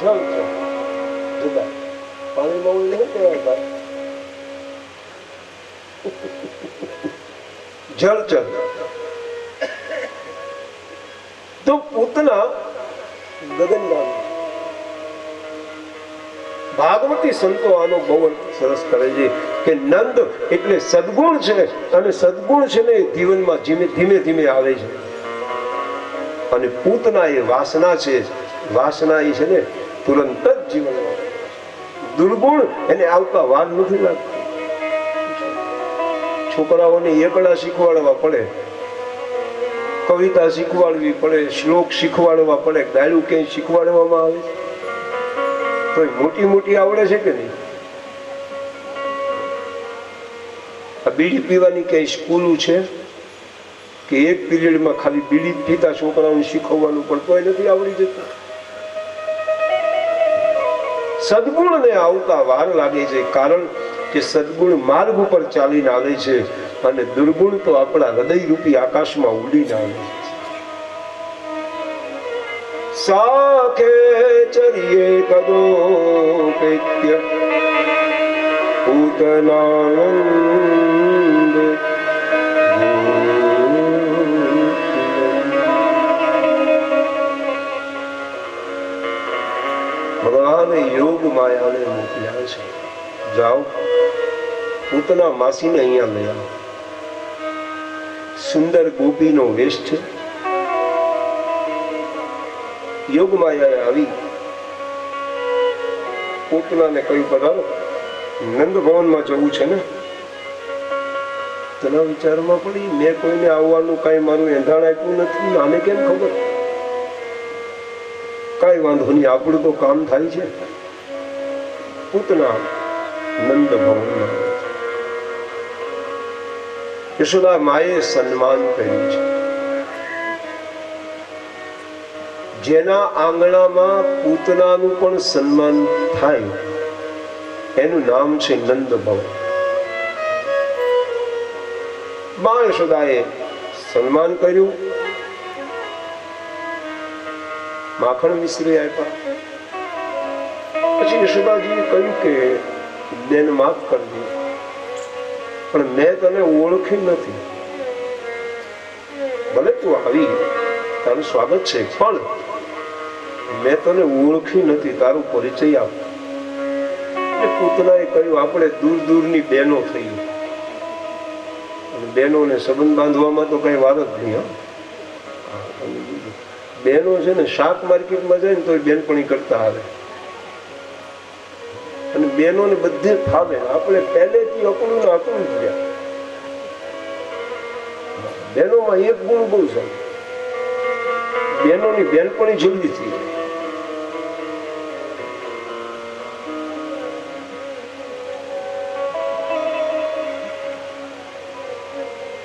જળચર જુદા, પાણીમાં ઉડે શું કહેવાય? જળચર. તો પૂતના ગગનગામી. ભાગવતી સંતો આનો બહુ સરસ કરે છે કે નંદ એટલે સદગુણ છે, અને સદગુણ છે ને જીવનમાં ધીમે ધીમે આવે છે. અને પૂતના એ વાસના છે. વાસના એ છે ને તુરંત જ જીવનમાં. દુર્ગુણ એને આવતા વાર નથી લાગતી. છોકરાઓને એકડા શીખવાડવા પડે, કવિતા શીખવાડવી પડે, શ્લોક શીખવાડવા પડે, ગાયલું ક્યાંય શીખવાડવામાં આવે તો મોટી મોટી આવડે છે કે નહીં? આ બીડી પીવાની ક્યાંય સ્કૂલું છે કે એક પીરિયડમાં ખાલી બીડી પીતા છોકરાઓને શીખવવાનું પણ તોય નથી આવડી જતું? સદગુણને આવતા વાર લાગે છે, કારણ કે સદગુણ માર્ગ ઉપર ચાલીને આવે છે અને દુર્ગુણ તો આપણા હૃદય રૂપી આકાશમાં ઉડીને આવે છે. સાખે ચરીએ કદો પૈત્ય પૂતનાનંદ. ભગવાને યોગ માયાને મોકલ્યા છે. જાઓ પૂતના માસીને અહીંયા લઈ આવો. સુંદર ગોપીનો વેશ છે. યોગ માયાએ આવી પૂતનાને કહ્યું, પધારો, નંદ ભવનમાં જવું છે ને? તેના વિચારમાં પડી, મેં કોઈને આવવાનું કઈ મારું એંધાણ આપ્યું નથી, આને કેમ ખબર? કઈ વાંધો નહીં, આપણું તો કામ થાય છે. પૂતના નંદ ભવનમાં. યશોદા માએ સન્માન કર્યું છે. જેના આંગણામાં પૂતનાનું પણ સન્માન થાય એનું નામ છે નંદ ભવ. મા યશોદાએ સન્માન કર્યું, માખણ મિશ્રી આપ્યા. પછી યશોદાજીએ કહ્યું કે બેન માફ કરજો, પણ મેં તને ઓળખી નથી. ભલે તું આવી, તારું સ્વાગત છે, પણ મેં તને ઓળખી નથી, તારો પરિચય આપ. પૂતનાએ કહ્યું આપણે દૂર દૂરની બહેનો થઈ, બહેનોને સંબંધ બાંધવામાં તો કઈ વાત જ નહીં. બહેનો છે ને શાક માર્કેટમાં જાય ને તો બેનપણી કરતા આવે, અને બહેનોને બધે ફાવે. આપણે પહેલેથી અકળું ને અકળું જ ગયા. બહેનોમાં એક ગુણ બહુ છે, બહેનોની બેનપણી જલ્દી થઈ જાય.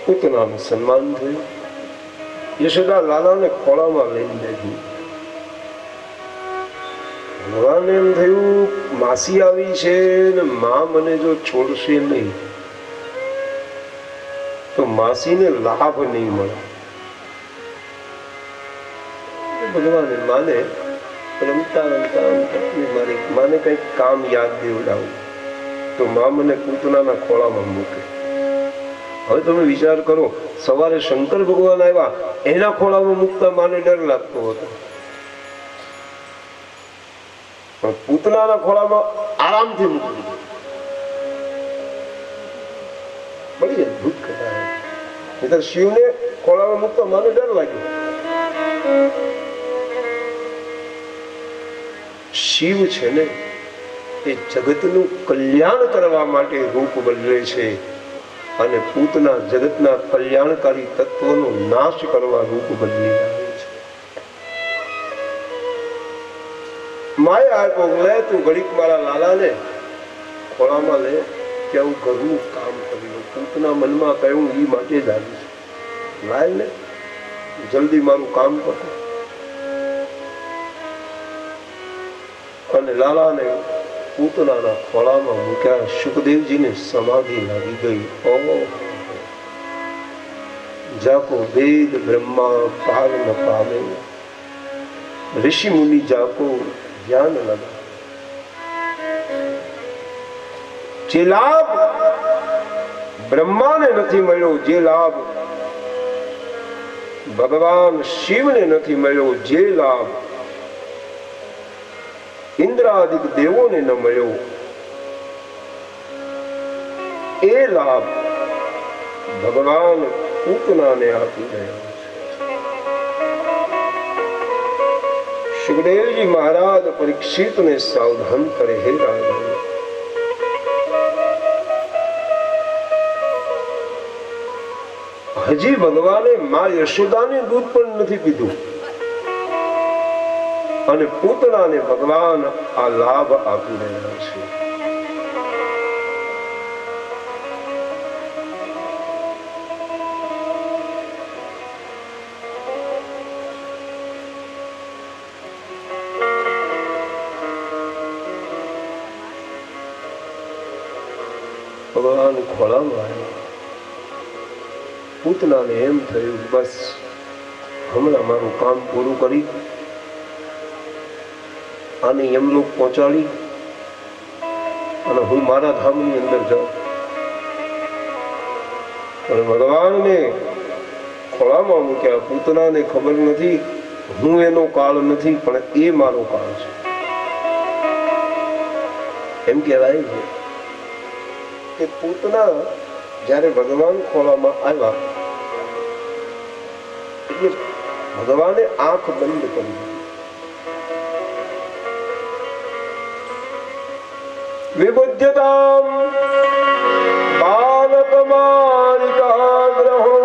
પૂતનાનું સન્માન થયું. યશોદા લાલાને ખોળામાં લઈને બેઠી. ભગવાનને એમ થયું માસી આવી છે ને મા મને જો છોડશે નહીં તો માસીને લાભ નહીં મળે. ભગવાને માને રમતા રમતા મારી માને કઈક કામ યાદ દેવડાવું તો મા મને પૂતનાના ખોળામાં મૂકે. હવે તમે વિચાર કરો, સવારે શંકર ભગવાન આવ્યા, એના ખોળામાં મૂકતા માને ડર લાગતો હતો, પણ પૂતનાના ખોળામાં આરામથી મૂકી દીધું. બડી અદભુત કથા. નહીંતર શિવને ખોળામાં મૂકતા માને ડર લાગ્યો. શિવ છે ને એ જગતનું કલ્યાણ કરવા માટે રૂપ બદલે છે, અને પૂતના જગતના કલ્યાણકારી તત્વોનો નાશ કરવા રૂપ બદલી આવે છે. માએ આપ્યો, લે તું ઘડીક મારા લાલાને ખોળામાં લે, કે હું ઘરનું કામ કરી લઉં. પૂતના મનમાં કહ્યું એ માટે જ આવી છે, લાય ને જલ્દી મારું કામ કરો. અને લાલાને પૂતનાના ખોળામાં મૂક્યા. સુખદેવજીને સમાધિ લાગી ગઈ. જાકો વેદ બ્રહ્મા પાર ન પામે, ઋષિ મુનિ જાકો ધ્યાન લગા. જે લાભ બ્રહ્માને નથી મળ્યો, જે લાભ ભગવાન શિવને નથી મળ્યો, જે લાભ ઇન્દ્રાદિક દેવોને ન મળ્યો, એ લાભ ભગવાન પૂતનાને આપી રહ્યા છે. સુખદેવજી મહારાજ પરીક્ષિતને સાવધાન કરે, હે રાજન, હજી ભગવાને મા યશોદાને દૂધ પણ નથી પીધું, અને પૂતનાને ભગવાન આ લાભ આપી રહ્યા છે. ભગવાન ખોળામાં આવ્યા. પૂતનાને એમ થયું બસ હમણાં મારું કામ પૂરું કરી આને યમલોક પહોંચાડી અને હું મારા ધામની અંદર જાઉં. પણ ભગવાનને ખોળામાં મૂક્યા. પૂતનાને ખબર નથી હું એનો કાળ નથી, પણ એ મારો કાળ છે. એમ કહેવાય છે કે પૂતના જયારે ભગવાન ખોળામાં આવ્યા એટલે ભગવાને આંખ બંધ કરી. વિબુદ્ધતામ બાલકમાનિકાગ્રહો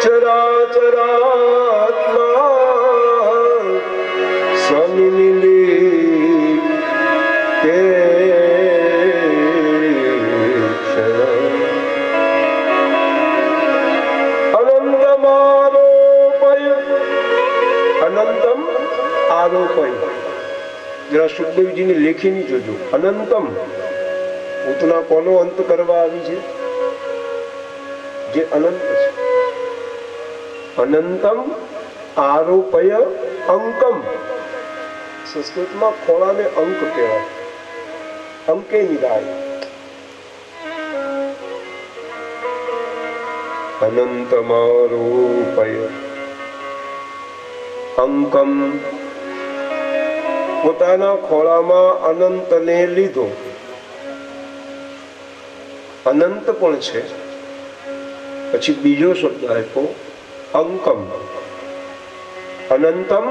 ચરાચરાત્મા સ્વનિમિલિ તે અનંતમારોપય આરોપય, જરા સુખદેવજીની લેખીની જોજો. અનંતમ, પૂતના કોનો અંત કરવા આવી છે? જે અનંત છે. અનંતમ આરોપય અંકમ. સંસ્કૃતમાં ખોળાને અંક કહેવાય. અંકે નિરાય. અનંતમારોપય અંકમ. પોતાના ખોળામાં અનંતને લીધો. અનંત પણ છે. પછી બીજો શબ્દ આપ્યો અંકમ. અનંતમ,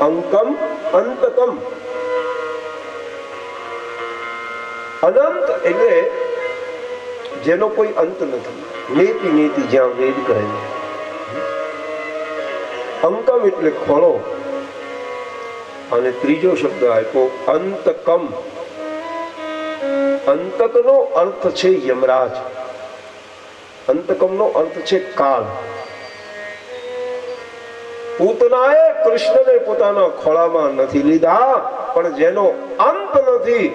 અંકમ, અંતકમ. અનંત એટલે જેનો કોઈ અંત નથી. નેતિ નેતિ જ્યાં વેદ કહે. અંકમ એટલે ખોળો. અને ત્રીજો શબ્દ આપ્યો અંતકમ. અંતકનો અર્થ છે યમરાજ. અંતકમનો અર્થ છે કાળ. પૂતનાએ કૃષ્ણને પોતાના ખોળામાં નથી લીધા, પણ જેનો અંત નથી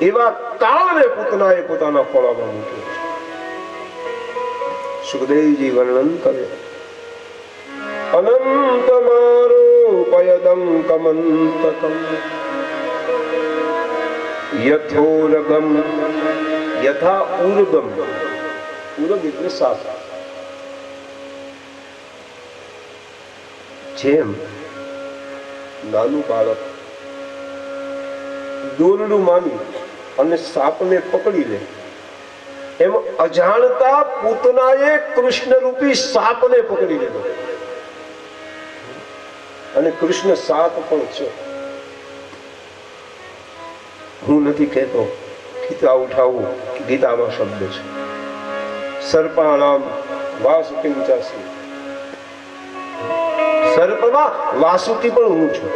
એવા કાળને પૂતનાએ પોતાના ખોળામાં મૂક્યો છે. સુખદેવજી વર્ણન કરે અનંતમારોપયદંકમંતકમ યથોરગમ. યથા ઉર્ગમ. ઉર્ગ એટલે સાપ. જેમ નાનું બાળક દોરડું માની અને સાપને પકડી લે, એમ અજાણતા પૂતનાએ કૃષ્ણ રૂપી સાપને પકડી લીધો. અને કૃષ્ણ સાપ પણ છે. હું નથી કહેતો, ગીતા ઉઠાવું, ગીતામાં શબ્દ છે સર્પાણામ વાસુકી ચાસી. સર્પમાં વાસુકી પણ હું છું.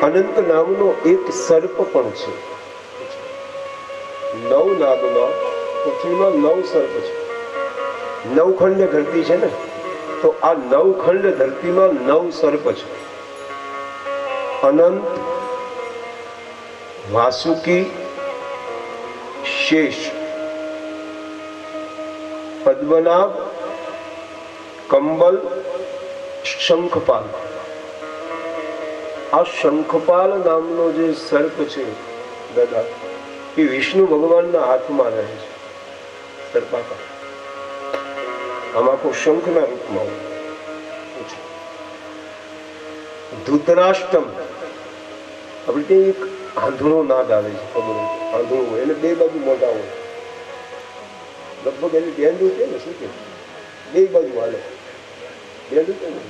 અનંત નામનો એક સર્પ પણ છે. નવ નાગમાં પૃથ્વીમાં 9 સર્પ છે. 9 ખંડ ધરતી છે ને, તો આ 9 ખંડ ધરતીમાં 9 સર્પ છે. અનંત, વાસુકી, શેષ, પદ્મનાભ, કંબલ, શંખપાલ. આ શંખપાલ નામનો જે સર્પ છે દાદા, એ વિષ્ણુ ભગવાનના હાથમાં રહે છે. સર્પાકાર આમ આખો શંખના રૂપમાં હોય. ધૂતરાષ્ટ્રમ, આપણે ત્યાં એક આંધળો નાદ આવે છે, ખબર હોય આંધળો હોય એટલે 2 બાજુ મોટા હોય. લગભગ એને બેન્ડું કે ને શું કે 2 બાજુ હાલે. બેન્ડું કે ને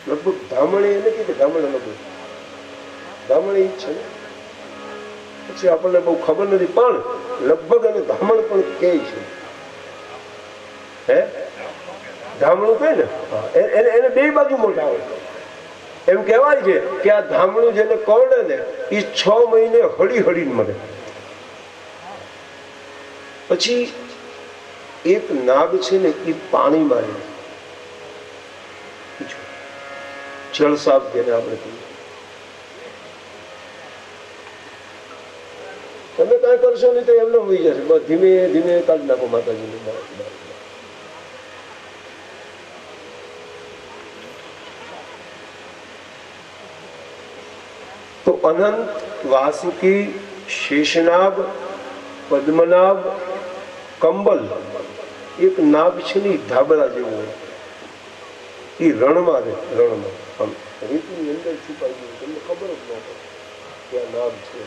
લગભગ ધામણે એને કે ધામણે લગભગ ધામણે ઈ છે. પછી આપણને બહુ ખબર નથી, પણ લગભગ એને ધામણ પણ કહે છે. હે ધામણું કહે ને, એને 2 બાજુ મોટા હોય. એમ કહેવાય છે કે આ ધામણું જેને કરડે ને એ 6 મહિને હળી હળીને મરે. પછી એક નાગ છે ને એ પાણીમાં રહે. જળ સાપ જેને આપણે કહીએ. તમે કઈ કરશો નહીં તો એમને હોઈ જશે. બસ ધીમે ધીમે કાઢી નાખો માતાજીને. તો અનંત, વાસુકી, શેષનાગ, પદ્મનાભ, કંબલ. એક નાગ છે ને ધાબળા જેવું હોય. એ રણમાં રહે. રણમાં આમ રેતીની અંદર છુપાઈ ગયું. તમને ખબર જ ન પડે કે આ નાગ છે.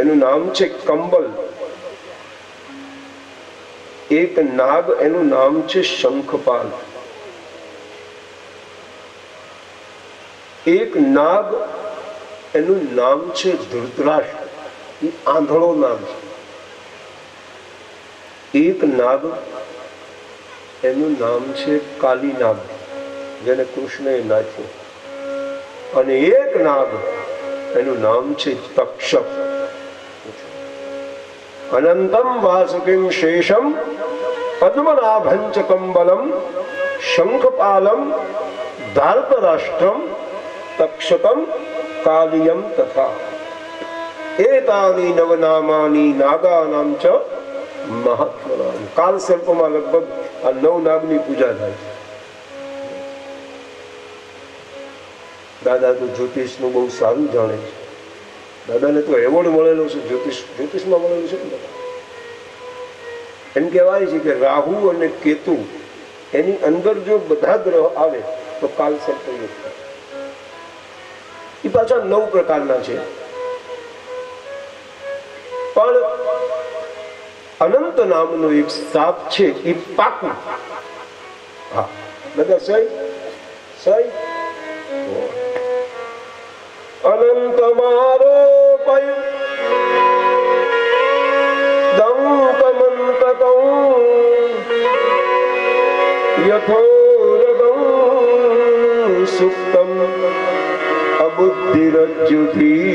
એનું નામ છે કંબલ. એક નાગ, એનું નામ છે શંખપાલ. એક નાગ, એનું નામ છે ધૃતરાષ્ટ્ર. એ આંધળો નાગ છે. એક નાગ, એનું નામ છે કાલી નાગ, જેને કૃષ્ણએ નાખ્યો. અને એક નાગ, એનું નામ છે તક્ષક. અનંતમ વાસુકિમ શેષમ પદ્મનાભં ચ કંબલમ શંખપાલમ ધાર્તરાષ્ટ્રમ તક્ષકમ કાલિયમ તથા એતાની નવનામાની નાગાનામ ચ મહાત્મનામ. કાલ સર્પમાં લગભગ આ 9 નાગની પૂજા થાય છે. દાદા તો જ્યોતિષનું બહુ સારું જાણે છે. દાદાને તો એવોર્ડ મળેલો છે જ્યોતિષમાં મળેલું છે ને. એમ કહેવાય છે કે રાહુ અને કેતુ એની અંદર જો બધા ગ્રહ આવે તો કાલ સર્પયોગ થાય. એ પાછા 9 પ્રકારના છે. પણ અનંત નામનો એક સાપ છે એ પાકું. હા બધા સહી સહી. અનંત મારો પય દંતમંતકં યથોરગં સુપ્તમ અબુદ્ધિરજ્યુથી.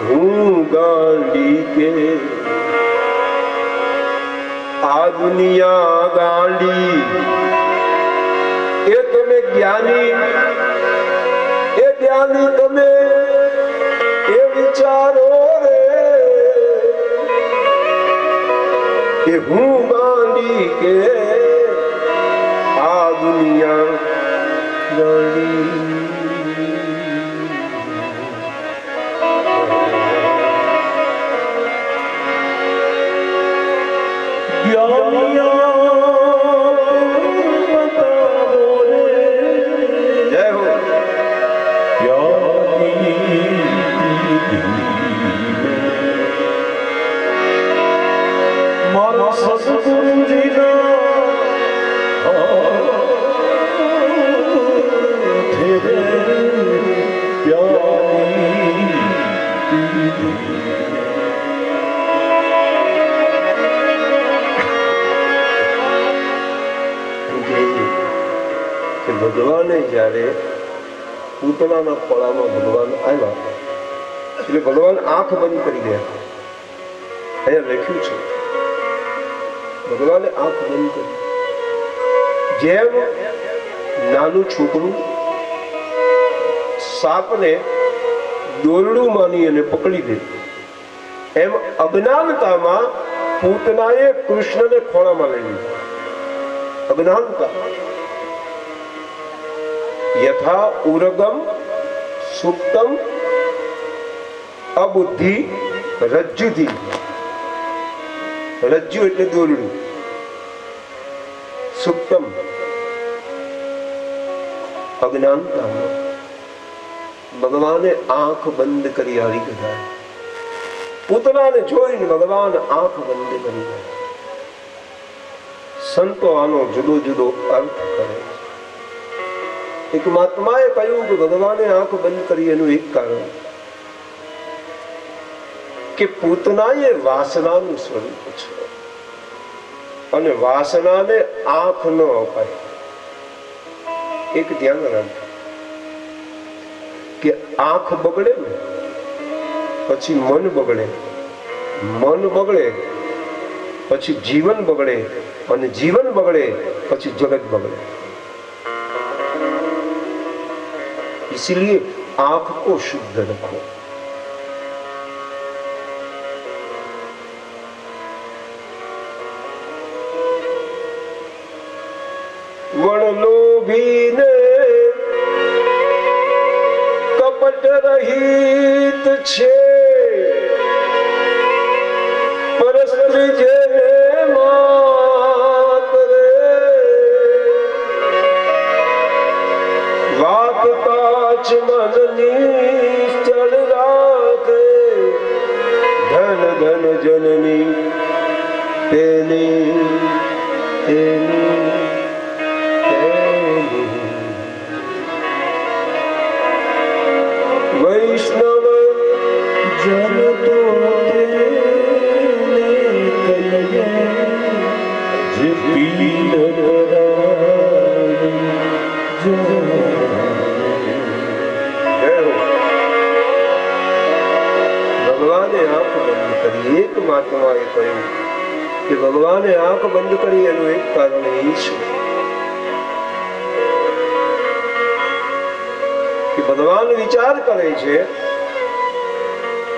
હું ગાંડી કે આ દુનિયા ગાંડી, એ તમે જ્ઞાની, એ જ્ઞાની તમે એ વિચારો રે કે હું ગાંડી કે આ દુનિયા ગાંડી. ભગવાને જયારે પૂતળાના ખોળામાં ભગવાન આવ્યા એટલે ભગવાન આંખ બંધ કરી ગયા. અહીંયા લખ્યું છે ભગવાને આંખ બંધ કરી. જેમ નાનું છોકરું સાપને દોરડું માની અને પકડી દે, એમ અજ્ઞાનતામાં પૂતનાએ કૃષ્ણને ખોળામાં લઈ લીધા. અજ્ઞાનતા યથા ઉરગમ સુપ્તમ અબુદ્ધિ રજ્જુથી. રજ્જુ એટલે દોરડું, સુપ્તમ અજ્ઞાનતામાં ભગવાને આંખ બંધ કરી હારી ગયા. પૂતનાને જોઈને ભગવાન આંખ બંધ કરી ગયા. સંતો આનો જુદો જુદો અર્થ કરે છે. એક મહાત્માએ કહ્યું કે ભગવાને આંખ બંધ કરી એનું એક કારણ કે પૂતના એ વાસનાનું સ્વરૂપ છે અને વાસનાને આંખ ન અપાય. એક ધ્યાન રાખ કે આંખ બગડે ને પછી મન બગડે, મન બગડે પછી જીવન બગડે અને જીવન બગડે પછી જગત બગડે. इसीलिए आंख को शुद्ध रखो. वणलोभी ने कपट रहित छे, परस्त्री जेने मात रे વાત કાચ મનની ચલ રાખે, ધન ધન જનની તેની તેની વૈષ્ણવ જન તો તેને કહીએ ભગવાને આંખ બંધ કરી. એક મહાત્માએ કહ્યું કે ભગવાને આંખ બંધ કરી એનું એક કારણ એ છે કે ભગવાન વિચાર કરે છે